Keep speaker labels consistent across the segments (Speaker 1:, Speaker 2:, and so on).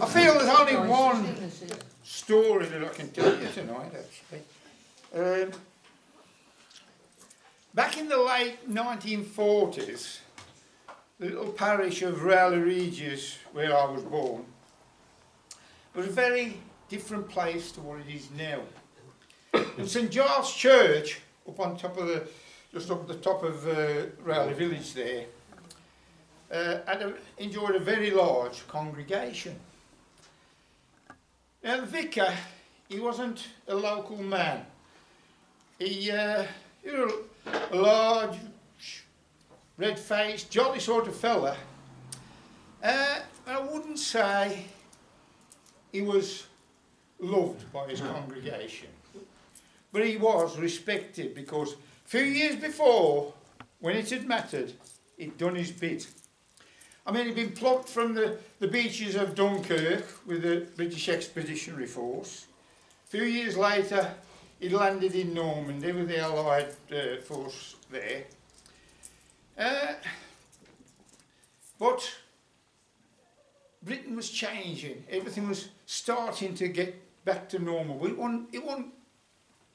Speaker 1: I feel there's only one story that I can tell you tonight, actually. Back in the late 1940s, the little parish of Rowley, Regis, where I was born, was a very different place to what it is now. And St Giles Church, up on top of just up the top of Rowley village there, enjoyed a very large congregation. Now the vicar, he wasn't a local man. He was a large, red-faced, jolly sort of fella. I wouldn't say he was loved by his congregation, but he was respected because a few years before, when it had mattered, he'd done his bit. I mean, he'd been plucked from the beaches of Dunkirk with the British Expeditionary Force. A few years later, he landed in Normandy with the Allied force there. But Britain was changing. Everything was starting to get back to normal. It wasn't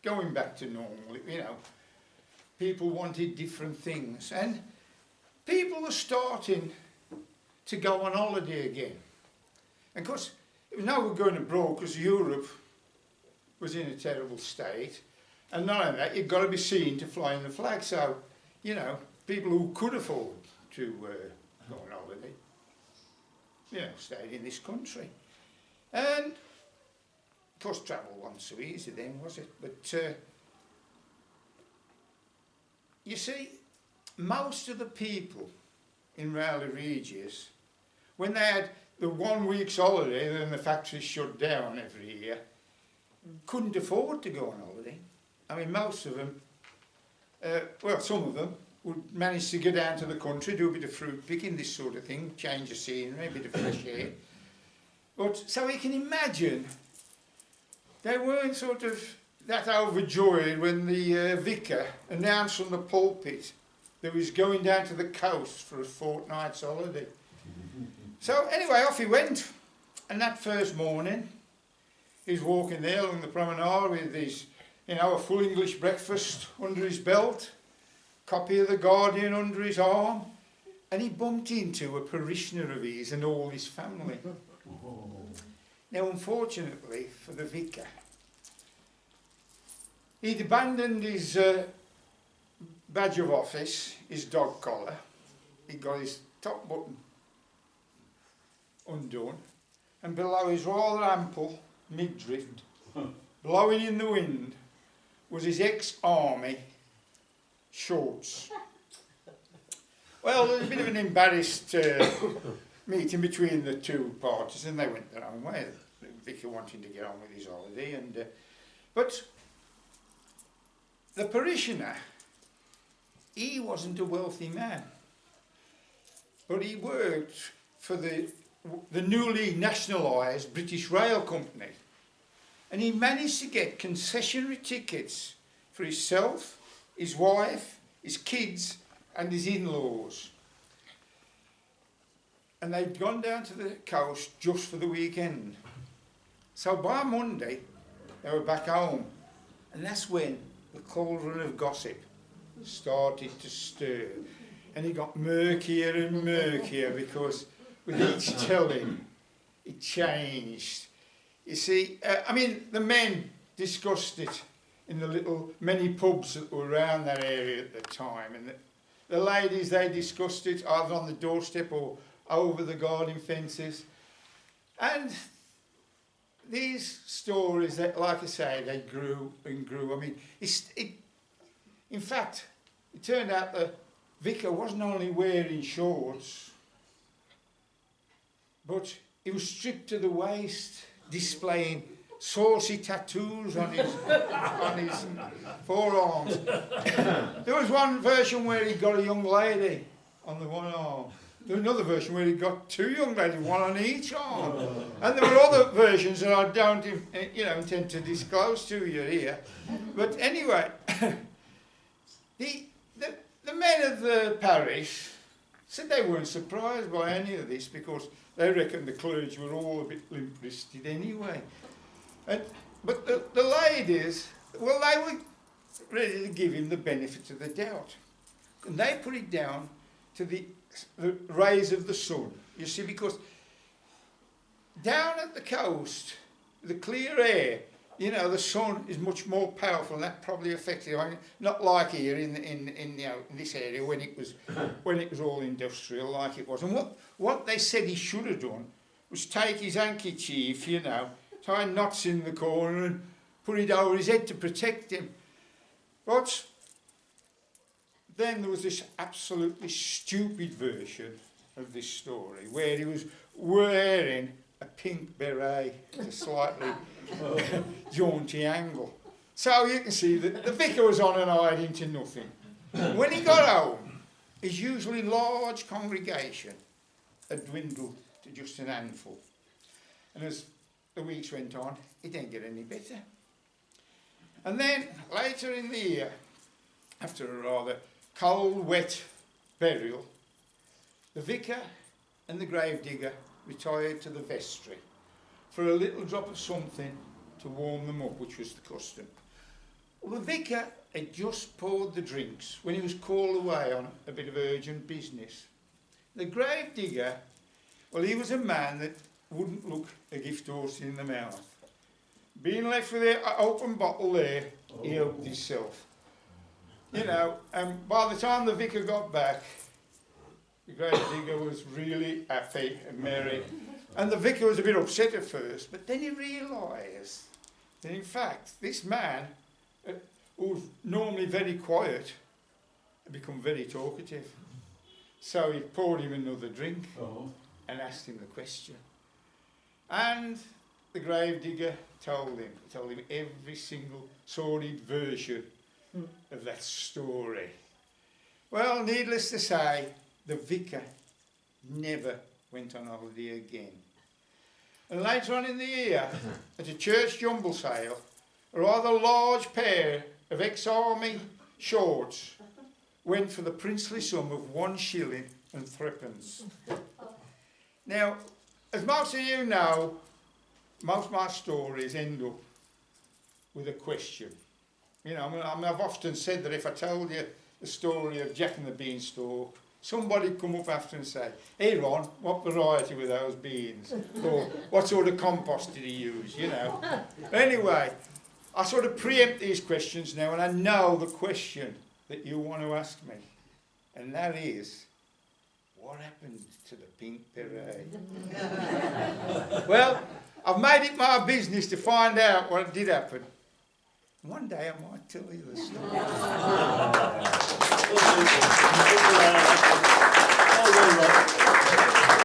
Speaker 1: going back to normal, you know. People wanted different things. And people were starting to go on holiday again. And of course, it was no good going abroad because Europe was in a terrible state. And not only that, you've got to be seen to fly in the flag. So, you know, people who could afford to go on holiday, you know, stayed in this country. And, of course, travel wasn't so easy then, was it? But, you see, most of the people in Rowley Regis, when they had the 1 week's holiday, then the factories shut down every year, couldn't afford to go on holiday. I mean, most of them, well, some of them would manage to get down to the country, do a bit of fruit picking, this sort of thing, change the scenery, a bit of fresh air. But, so you can imagine, they weren't sort of that overjoyed when the vicar announced from the pulpit that he was going down to the coast for a fortnight's holiday. So anyway, off he went, and that first morning, he's walking there along the promenade with his, you know, a full English breakfast under his belt, copy of The Guardian under his arm, and he bumped into a parishioner of his and all his family. Now, unfortunately for the vicar, he'd abandoned his badge of office, his dog collar. He'd got his top button undone, and below his rather ample midriff, blowing in the wind, was his ex-army shorts. Well, there was a bit of an embarrassed meeting between the two parties, and they went their own way. The vicar wanting to get on with his holiday, and but the parishioner, he wasn't a wealthy man, but he worked for the newly nationalised British Rail Company, and he managed to get concessionary tickets for himself, his wife, his kids and his in-laws. And they'd gone down to the coast just for the weekend. So by Monday, they were back home, and that's when the cauldron of gossip started to stir, and it got murkier and murkier because with each telling it changed. You see, I mean, the men discussed it in the little many pubs that were around that area at the time, and the ladies, they discussed it either on the doorstep or over the garden fences. And these stories, that, like I say, they grew and grew. I mean, in fact, it turned out the vicar wasn't only wearing shorts, but he was stripped to the waist, displaying saucy tattoos on his forearms. There was one version where he got a young lady on the one arm. There was another version where he got two young ladies, one on each arm. And there were other versions that I don't, intend to disclose to you here. But anyway, the men of the parish said they weren't surprised by any of this because they reckon the clergy were all a bit limp-wristed anyway. But the ladies, well, they were ready to give him the benefit of the doubt. And they put it down to the rays of the sun. You see, because down at the coast, the clear air, you know, the sun is much more powerful, and that probably affected him. Not like here in you know, in this area when it was all industrial like it was. And what they said he should have done was take his handkerchief, you know, tie knots in the corner and put it over his head to protect him. But then there was this absolutely stupid version of this story where he was wearing a pink beret at a slightly jaunty angle. So you can see that the vicar was on an hide into nothing. When he got home, his usually large congregation had dwindled to just an handful. And as the weeks went on, it didn't get any better. And then, later in the year, after a rather cold, wet burial, the vicar and the gravedigger retired to the vestry for a little drop of something to warm them up, which was the custom. Well, the vicar had just poured the drinks when he was called away on a bit of urgent business. The gravedigger, well, he was a man that wouldn't look a gift horse in the mouth. Being left with an open bottle there, he helped himself. You know, and by the time the vicar got back, the gravedigger was really happy and merry. And the vicar was a bit upset at first, but then he realised that in fact this man, who was normally very quiet, had become very talkative. So he poured him another drink and asked him the question. And the gravedigger told him every single sordid version of that story. Well, needless to say, the vicar never went on holiday again. And later on in the year, at a church jumble sale, a rather large pair of ex-army shorts went for the princely sum of 1 shilling and 3pence. Now, as most of you know, most of my stories end up with a question. You know, I mean, I've often said that if I told you the story of Jack and the Beanstalk, somebody'd come up after and say, "Hey Ron, what variety were those beans?" Or what sort of compost did he use, you know. Anyway, I sort of preempt these questions now, and I know the question that you want to ask me. And that is, what happened to the pink beret? Well, I've made it my business to find out what did happen. One day I might tell you the story.